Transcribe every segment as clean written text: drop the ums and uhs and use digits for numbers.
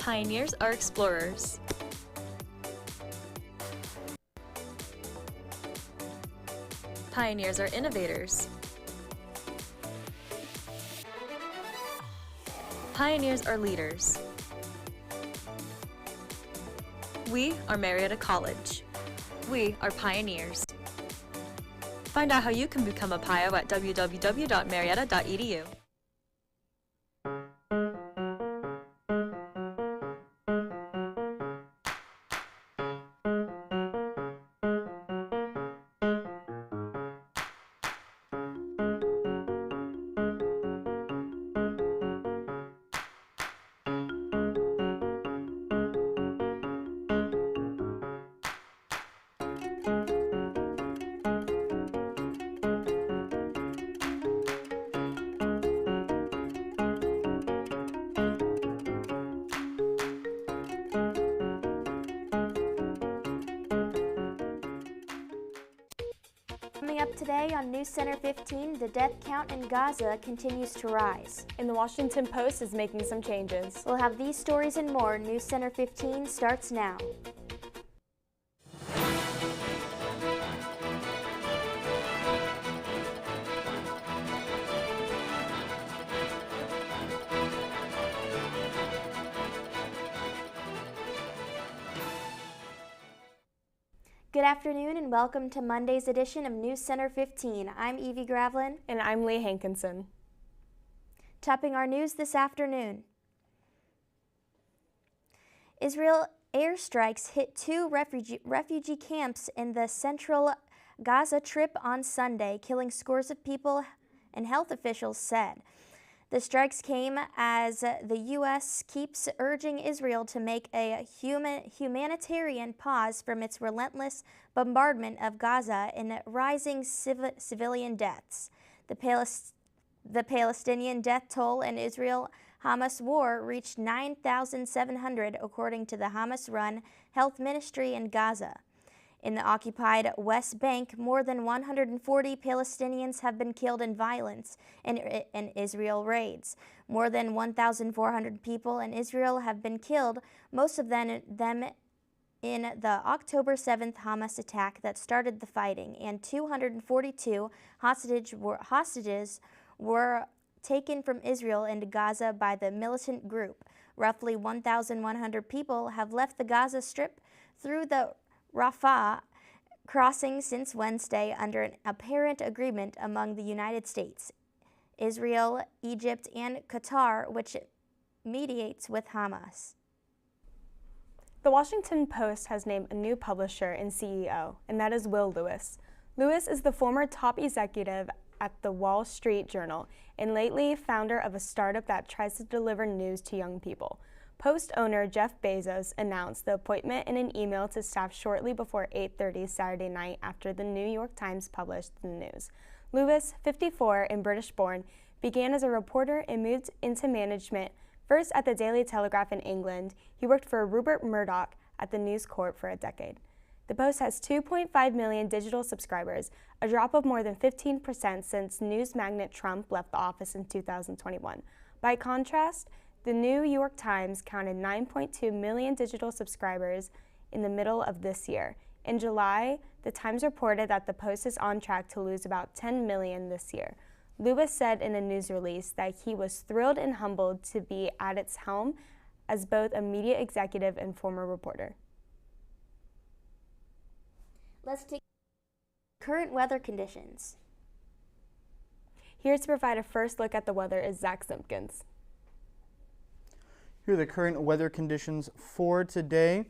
Pioneers are explorers. Pioneers are innovators. Pioneers are leaders. We are Marietta College. We are pioneers. Find out how you can become a PIO at www.marietta.edu. Coming up today on NewsCenter 15, the death count in Gaza continues to rise. And the Washington Post is making some changes. We'll have these stories and more. NewsCenter 15 starts now. Good afternoon and welcome to Monday's edition of NewsCenter 15. I'm Evie Gravlin. And I'm Lee Hankinson. Topping our news this afternoon. Israel airstrikes hit two refugee camps in the central Gaza Strip on Sunday, killing scores of people, and health officials said. The strikes came as the U.S. keeps urging Israel to make a humanitarian pause from its relentless bombardment of Gaza and rising civilian deaths. The Palestinian death toll in Israel-Hamas war reached 9,700, according to the Hamas-run health ministry in Gaza. In the occupied West Bank, more than 140 Palestinians have been killed in violence in Israel raids. More than 1,400 people in Israel have been killed, most of them in the October 7th Hamas attack that started the fighting, and 242 hostages were taken from Israel into Gaza by the militant group. Roughly 1,100 people have left the Gaza Strip through the Rafah crossing since Wednesday under an apparent agreement among the United States, Israel, Egypt, and Qatar, which mediates with Hamas. The Washington Post has named a new publisher and CEO, and that is Will Lewis. Lewis is the former top executive at the Wall Street Journal and lately founder of a startup that tries to deliver news to young people. Post owner Jeff Bezos announced the appointment in an email to staff shortly before 8:30 Saturday night after the New York Times published the news. Lewis, 54 and British-born, began as a reporter and moved into management, first at the Daily Telegraph in England. He worked for Rupert Murdoch at the News Corp for a decade. The Post has 2.5 million digital subscribers, a drop of more than 15% since news magnate Trump left the office in 2021. By contrast, the New York Times counted 9.2 million digital subscribers in the middle of this year. In July, the Times reported that the Post is on track to lose about 10 million this year. Lewis said in a news release that he was thrilled and humbled to be at its helm as both a media executive and former reporter. Let's take current weather conditions. Here to provide a first look at the weather is Zach Simpkins. Here are the current weather conditions for today.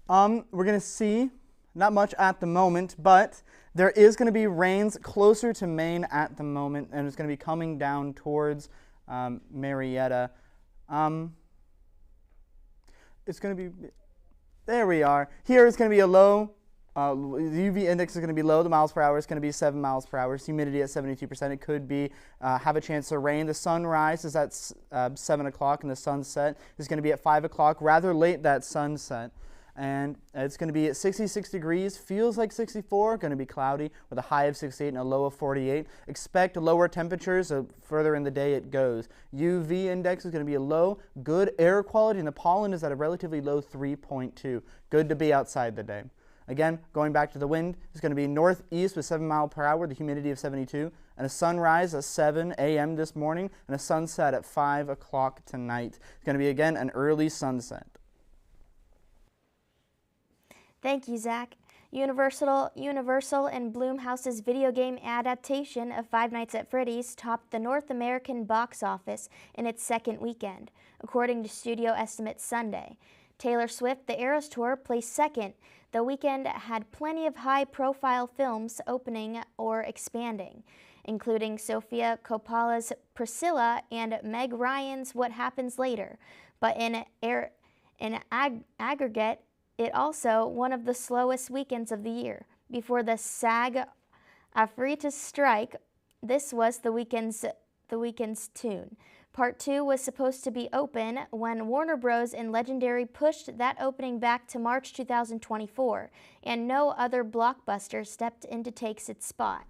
We're going to see not much at the moment, but there is going to be rains closer to Maine at the moment, and it's going to be coming down towards Marietta. It's going to be, there we are. Here is going to be a low. The UV index is going to be low. The miles per hour is going to be 7 miles per hour. Humidity at 72%. It could be have a chance to rain. The sunrise is at 7 o'clock, and the sunset is going to be at 5 o'clock. Rather late, that sunset. and it's going to be at 66 degrees, feels like 64, going to be cloudy with a high of 68 and a low of 48. Expect lower temperatures, so further in the day it goes. UV index is going to be a low, good air quality, and the pollen is at a relatively low 3.2. Good to be outside the day. Again, going back to the wind, it's going to be northeast with 7 miles per hour, the humidity of 72, and a sunrise at 7 a.m. this morning, and a sunset at 5 o'clock tonight. It's going to be, again, an early sunset. Thank you, Zach. Universal and Blumhouse's video game adaptation of Five Nights at Freddy's topped the North American box office in its second weekend, according to studio estimates Sunday. Taylor Swift, The Eras Tour, placed second. The weekend had plenty of high-profile films opening or expanding, including Sofia Coppola's Priscilla and Meg Ryan's What Happens Later. But in aggregate, it also one of the slowest weekends of the year. Before the SAG-AFTRA strike, this was the weekend's tune. Part 2 was supposed to be open when Warner Bros. And Legendary pushed that opening back to March 2024, and no other blockbuster stepped in to take its spot.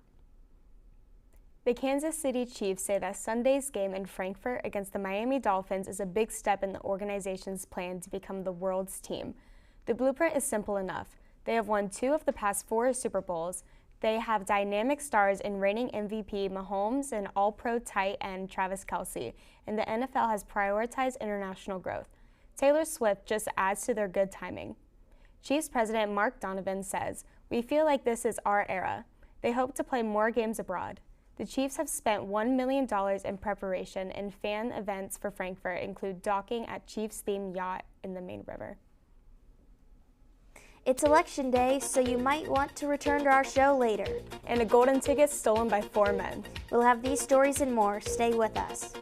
The Kansas City Chiefs say that Sunday's game in Frankfurt against the Miami Dolphins is a big step in the organization's plan to become the world's team. The blueprint is simple enough. They have won 2 of the past 4 Super Bowls. They have dynamic stars in reigning MVP Mahomes and All-Pro tight end Travis Kelce, and the NFL has prioritized international growth. Taylor Swift just adds to their good timing. Chiefs President Mark Donovan says, "We feel like this is our era." They hope to play more games abroad. The Chiefs have spent $1 million in preparation, and fan events for Frankfurt include docking at Chiefs-themed yacht in the main river. It's election day, so you might want to return to our show later. And a golden ticket stolen by 4 men. We'll have these stories and more. Stay with us.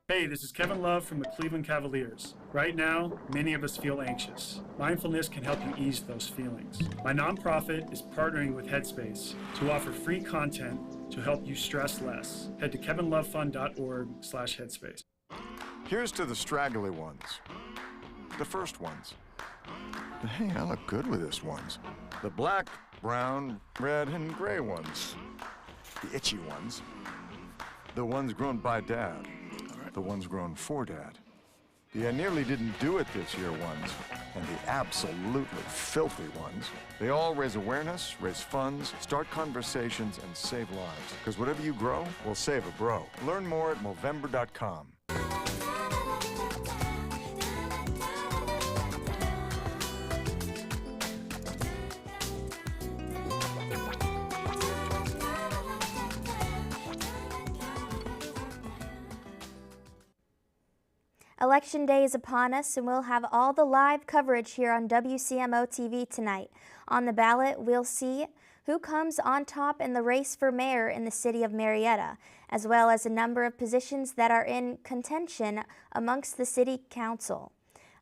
Hey, this is Kevin Love from the Cleveland Cavaliers. Right now, many of us feel anxious. Mindfulness can help you ease those feelings. My nonprofit is partnering with Headspace to offer free content to help you stress less. Head to kevinlovefund.org/headspace. Here's to the straggly ones, the first ones. But hey, I look good with this ones. The black, brown, red, and gray ones. The itchy ones. The ones grown by Dad. The ones grown for Dad. The I nearly didn't do it this year ones, and the absolutely filthy ones. They all raise awareness, raise funds, start conversations, and save lives. Because whatever you grow will save a bro. Learn more at Movember.com. Election day is upon us, and we'll have all the live coverage here on WCMO TV tonight. On the ballot, we'll see who comes on top in the race for mayor in the city of Marietta, as well as a number of positions that are in contention amongst the city council.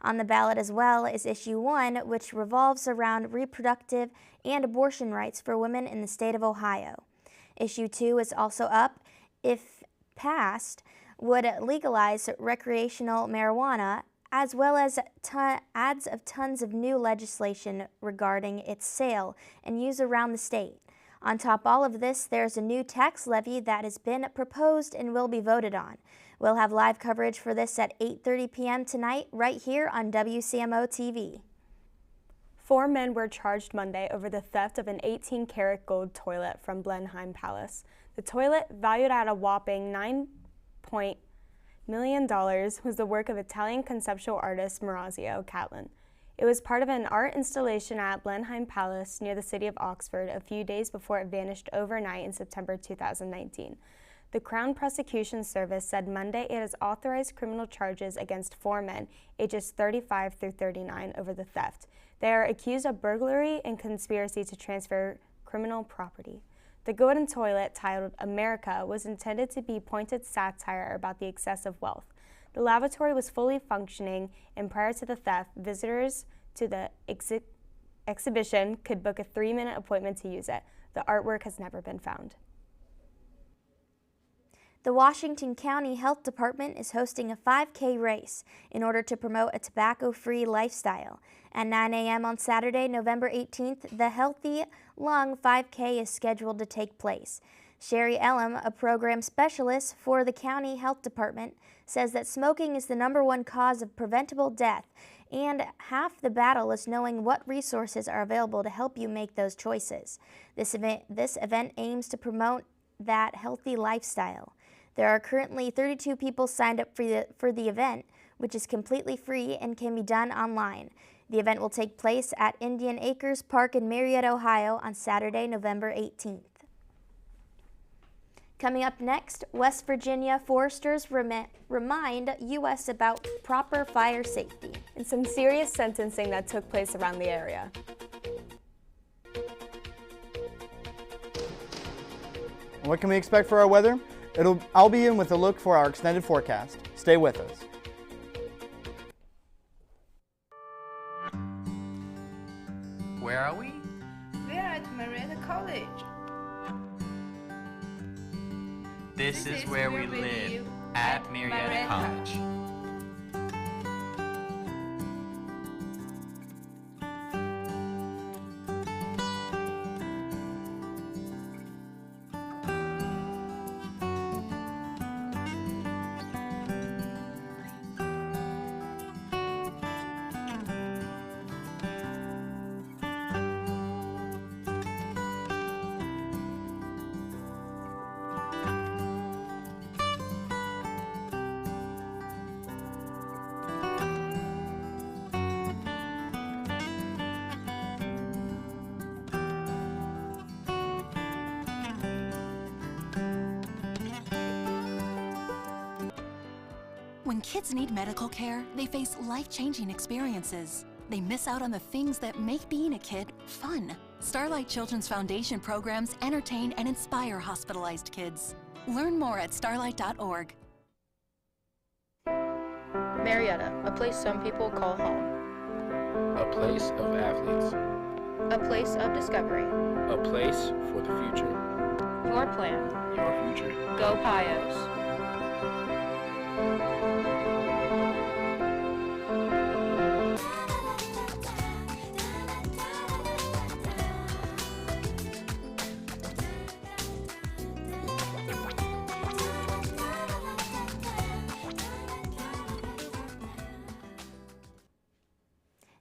On the ballot as well is Issue 1, which revolves around reproductive and abortion rights for women in the state of Ohio. Issue 2 is also up, if passed, would legalize recreational marijuana, as well as adds of tons of new legislation regarding its sale and use around the state. On top of all of this, there's a new tax levy that has been proposed and will be voted on. We'll have live coverage for this at 8:30 p.m. tonight, right here on WCMO TV. 4 men were charged Monday over the theft of an 18-karat gold toilet from Blenheim Palace. The toilet, valued at a whopping $9 million, was the work of Italian conceptual artist Maurizio Catlin. It was part of an art installation at Blenheim Palace near the city of Oxford a few days before it vanished overnight in September 2019. The Crown Prosecution Service said Monday it has authorized criminal charges against 4 men, ages 35 through 39, over the theft. They are accused of burglary and conspiracy to transfer criminal property. The golden toilet, titled America, was intended to be pointed satire about the excessive wealth. The lavatory was fully functioning, and prior to the theft, visitors to the exhibition could book a 3-minute appointment to use it. The artwork has never been found. The Washington County Health Department is hosting a 5K race in order to promote a tobacco-free lifestyle. At 9 a.m. on Saturday, November 18th, the Healthy Lung 5K is scheduled to take place. Sherry Elam, a program specialist for the County Health Department, says that smoking is the #1 cause of preventable death, and half the battle is knowing what resources are available to help you make those choices. This event aims to promote that healthy lifestyle. There are currently 32 people signed up for the event, which is completely free and can be done online. The event will take place at Indian Acres Park in Marietta, Ohio on Saturday, November 18th. Coming up next, West Virginia foresters remind U.S. about proper fire safety. And some serious sentencing that took place around the area. What can we expect for our weather? I'll be in with a look for our extended forecast. Stay with us. Where are we? We are at Marietta College. This is where we live at Marietta College. When kids need medical care, they face life-changing experiences. They miss out on the things that make being a kid fun. Starlight Children's Foundation programs entertain and inspire hospitalized kids. Learn more at starlight.org. Marietta, a place some people call home. A place of athletes. A place of discovery. A place for the future. Your plan. Your future. Go Pios.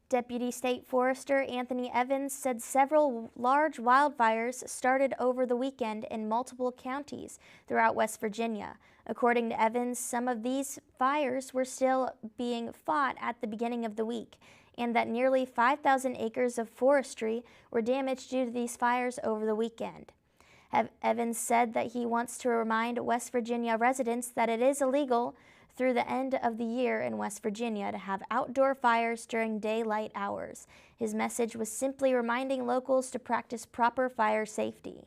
Deputy State Forester Anthony Evans said several large wildfires started over the weekend in multiple counties throughout West Virginia. According to Evans, some of these fires were still being fought at the beginning of the week, and that nearly 5,000 acres of forestry were damaged due to these fires over the weekend. Evans said that he wants to remind West Virginia residents that it is illegal through the end of the year in West Virginia to have outdoor fires during daylight hours. His message was simply reminding locals to practice proper fire safety.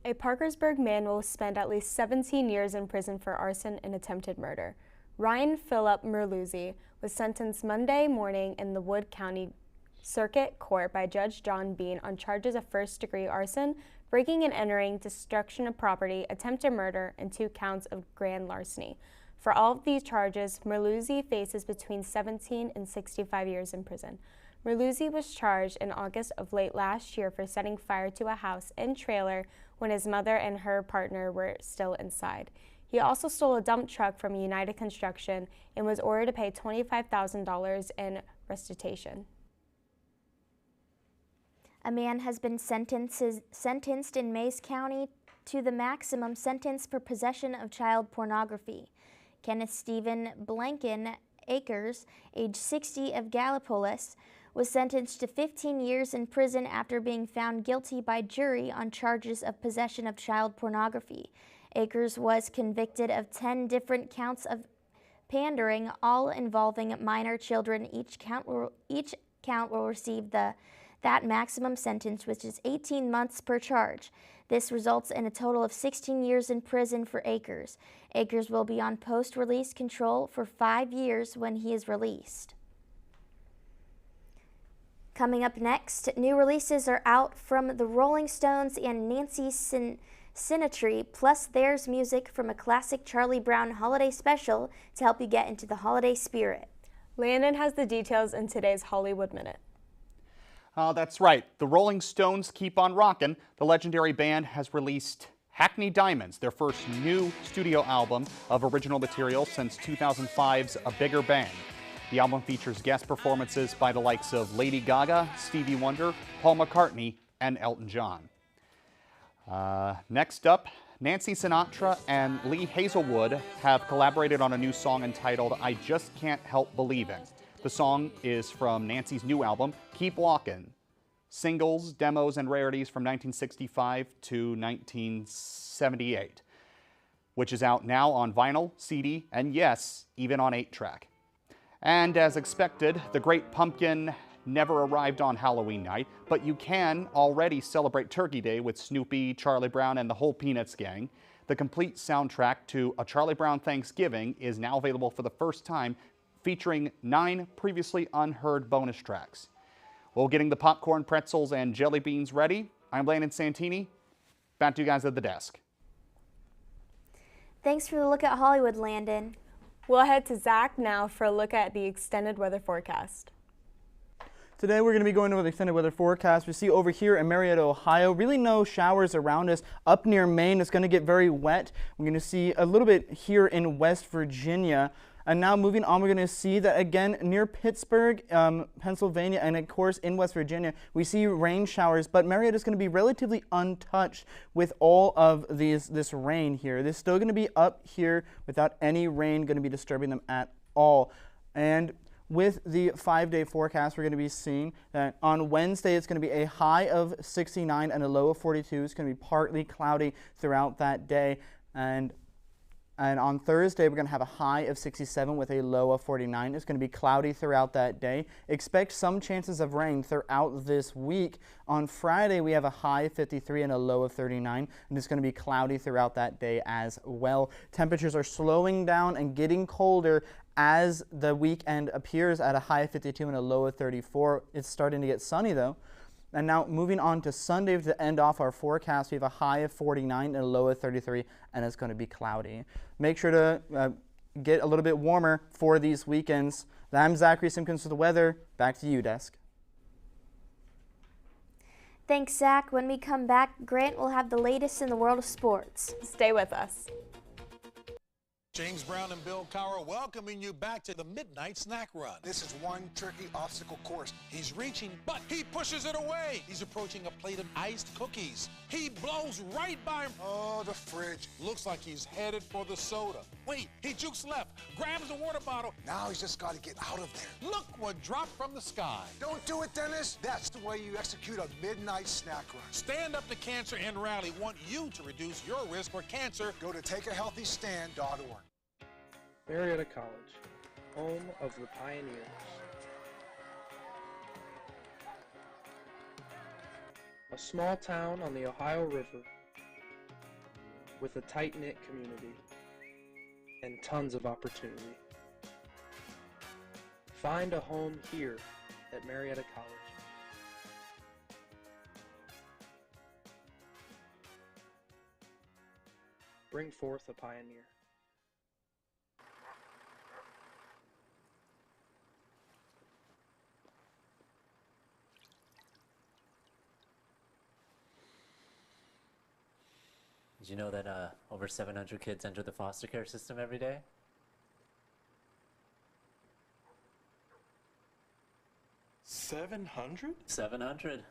A Parkersburg man will spend at least 17 years in prison for arson and attempted murder. Ryan Phillip Merluzzi was sentenced Monday morning in the Wood County Circuit Court by Judge John Bean on charges of first-degree arson, breaking and entering, destruction of property, attempted murder, and 2 counts of grand larceny. For all of these charges, Merluzzi faces between 17 and 65 years in prison. Merluzzi was charged in August of late last year for setting fire to a house and trailer when his mother and her partner were still inside. He also stole a dump truck from United Construction and was ordered to pay $25,000 in restitution. A man has been sentenced in Mays County to the maximum sentence for possession of child pornography. Kenneth Stephen Blanken Akers, age 60 of Gallipolis, was sentenced to 15 years in prison after being found guilty by jury on charges of possession of child pornography. Akers was convicted of 10 different counts of pandering, all involving minor children. Each count will receive that maximum sentence, which is 18 months per charge. This results in a total of 16 years in prison for Akers. Akers will be on post-release control for 5 years when he is released. Coming up next, new releases are out from the Rolling Stones and Nancy Sinatry, plus there's music from a classic Charlie Brown holiday special to help you get into the holiday spirit. Landon has the details in today's Hollywood Minute. That's right. The Rolling Stones keep on rockin'. The legendary band has released Hackney Diamonds, their first new studio album of original material since 2005's A Bigger Bang. The album features guest performances by the likes of Lady Gaga, Stevie Wonder, Paul McCartney, and Elton John. Next up, Nancy Sinatra and Lee Hazelwood have collaborated on a new song entitled I Just Can't Help Believing. The song is from Nancy's new album, Keep Walkin'. Singles, demos, and rarities from 1965 to 1978, which is out now on vinyl, CD, and yes, even on 8-track. And as expected, The Great Pumpkin never arrived on Halloween night, but you can already celebrate Turkey Day with Snoopy, Charlie Brown, and the whole Peanuts gang. The complete soundtrack to A Charlie Brown Thanksgiving is now available for the first time, featuring 9 previously unheard bonus tracks. While getting the popcorn, pretzels, and jelly beans ready, I'm Landon Santini. Back to you guys at the desk. Thanks for the look at Hollywood, Landon. We'll head to Zach now for a look at the extended weather forecast. Today we're going to be going over the extended weather forecast. We see over here in Marietta, Ohio, really no showers around us. Up near Maine, it's going to get very wet. We're going to see a little bit here in West Virginia. And now moving on, we're going to see that again near Pittsburgh, Pennsylvania, and of course in West Virginia, we see rain showers, but Marietta is going to be relatively untouched with all of this rain here. It's still going to be up here without any rain going to be disturbing them at all. And with the 5-day forecast, we're going to be seeing that on Wednesday, it's going to be a high of 69 and a low of 42. It's going to be partly cloudy throughout that day. And on Thursday, we're going to have a high of 67 with a low of 49. It's going to be cloudy throughout that day. Expect some chances of rain throughout this week. On Friday, we have a high of 53 and a low of 39, and it's going to be cloudy throughout that day as well. Temperatures are slowing down and getting colder as the weekend appears at a high of 52 and a low of 34. It's starting to get sunny, though. And now moving on to Sunday to end off our forecast, we have a high of 49 and a low of 33, and it's going to be cloudy. Make sure to get a little bit warmer for these weekends. I'm Zachary Simpkins with the weather. Back to you, desk. Thanks, Zach. When we come back, Grant will have the latest in the world of sports. Stay with us. James Brown and Bill Cowher welcoming you back to the Midnight Snack Run. This is one tricky obstacle course. He's reaching, but he pushes it away. He's approaching a plate of iced cookies. He blows right by him. Oh, the fridge. Looks like he's headed for the soda. Wait, he jukes left, grabs the water bottle. Now he's just got to get out of there. Look what dropped from the sky. Don't do it, Dennis. That's the way you execute a Midnight Snack Run. Stand Up to Cancer and Rally want you to reduce your risk for cancer. Go to takeahealthystand.org. Marietta College, home of the pioneers. A small town on the Ohio River with a tight-knit community and tons of opportunity. Find a home here at Marietta College. Bring forth a pioneer. Did you know that over 700 kids enter the foster care system every day? 700? 700.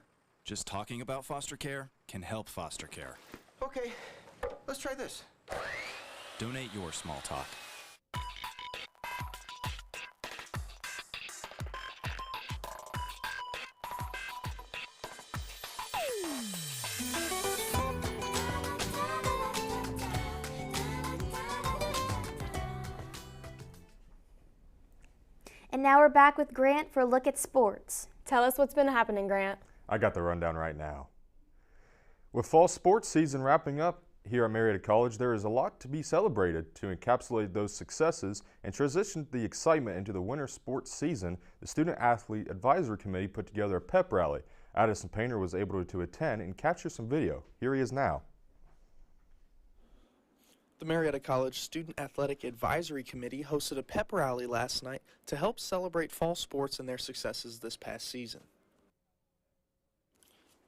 Just talking about foster care can help foster care. Okay, let's try this. Donate your small talk. And now we're back with Grant for a look at sports. Tell us what's been happening, Grant. I got the rundown right now. With fall sports season wrapping up here at Marietta College, there is a lot to be celebrated. To encapsulate those successes and transition the excitement into the winter sports season, the Student Athlete Advisory Committee put together a pep rally. Addison Painter was able to attend and capture some video. Here he is now. The Marietta College Student Athletic Advisory Committee hosted a pep rally last night to help celebrate fall sports and their successes this past season.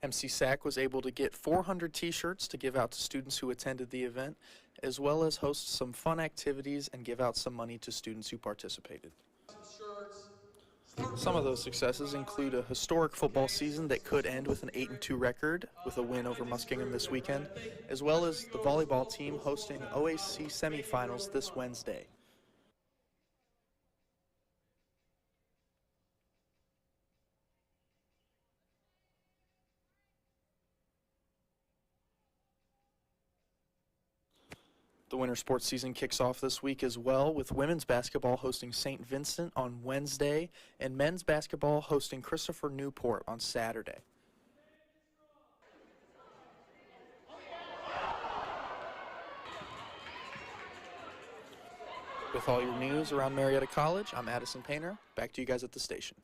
MC SAC was able to get 400 t-shirts to give out to students who attended the event, as well as host some fun activities and give out some money to students who participated. Some of those successes include a historic football season that could end with an 8-2 record with a win over Muskingum this weekend, as well as the volleyball team hosting OAC semifinals this Wednesday. The winter sports season kicks off this week as well, with women's basketball hosting St. Vincent on Wednesday and men's basketball hosting Christopher Newport on Saturday. With all your news around Marietta College, I'm Addison Painter. Back to you guys at the station.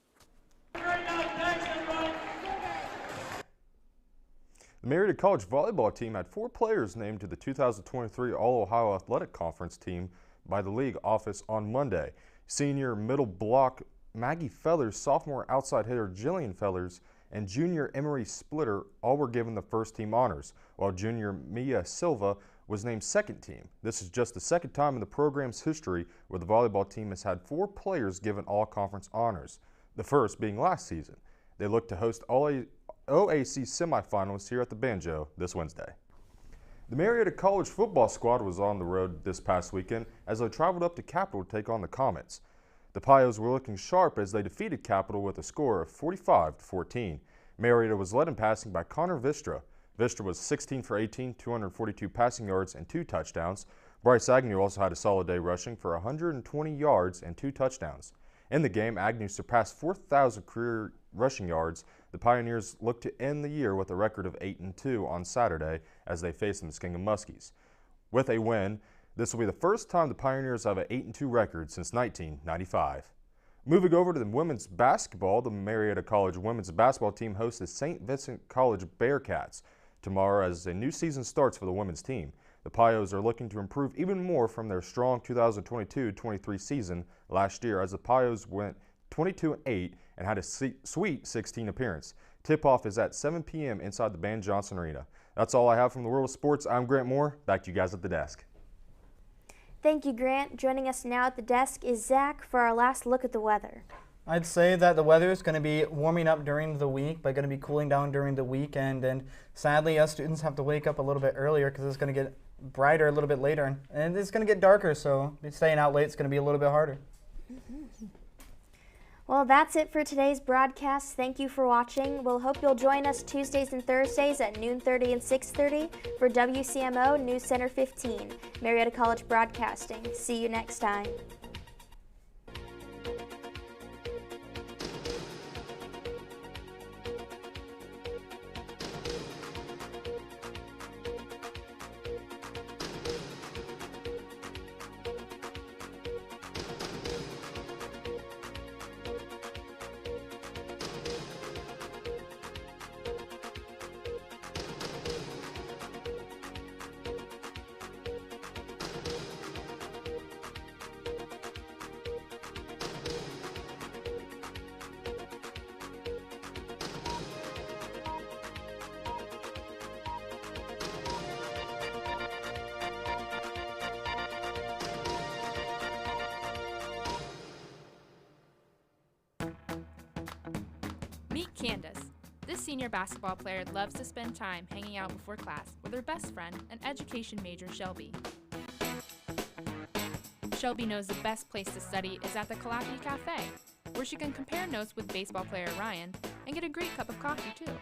The Marietta College volleyball team had 4 players named to the 2023 All-Ohio Athletic Conference team by the league office on Monday. Senior middle block Maggie Fellers, sophomore outside hitter Jillian Fellers, and junior Emery Splitter all were given the first team honors, while junior Mia Silva was named second team. This is just the second time in the program's history where the volleyball team has had 4 players given all-conference honors, the first being last season. They look to host OAC semifinals here at the Banjo this Wednesday. The Marietta College football squad was on the road this past weekend as they traveled up to Capital to take on the Comets. The Pios were looking sharp as they defeated Capital with a score of 45-14. Marietta was led in passing by Connor Vistra. Vistra was 16 for 18, 242 passing yards and 2 touchdowns. Bryce Agnew also had a solid day rushing for 120 yards and 2 touchdowns. In the game, Agnew surpassed 4,000 career rushing yards. The Pioneers look to end the year with a record of 8-2 on Saturday as they face the Muskingum Muskies. With a win, this will be the first time the Pioneers have an 8-2 record since 1995. Moving over to the women's basketball, the Marietta College women's basketball team hosts the St. Vincent College Bearcats tomorrow as a new season starts for the women's team. The Pios are looking to improve even more from their strong 2022-23 season last year as the Pios went 22-8 and had a Sweet 16 appearance. Tip-off is at 7 p.m. inside the Van Johnson Arena. That's all I have from the world of sports. I'm Grant Moore. Back to you guys at the desk. Thank you, Grant. Joining us now at the desk is Zach for our last look at the weather. I'd say that the weather is going to be warming up during the week, but going to be cooling down during the weekend. And sadly, us students have to wake up a little bit earlier because it's going to get brighter a little bit later. And it's going to get darker, so staying out late is going to be a little bit harder. Well, that's it for today's broadcast. Thank you for watching. We'll hope you'll join us Tuesdays and Thursdays at noon 30 and 6:30 for WCMO NewsCenter 15, Marietta College Broadcasting. See you next time. Meet Candace. This senior basketball player loves to spend time hanging out before class with her best friend and education major, Shelby. Shelby knows the best place to study is at the Kalaki Cafe, where she can compare notes with baseball player Ryan and get a great cup of coffee too.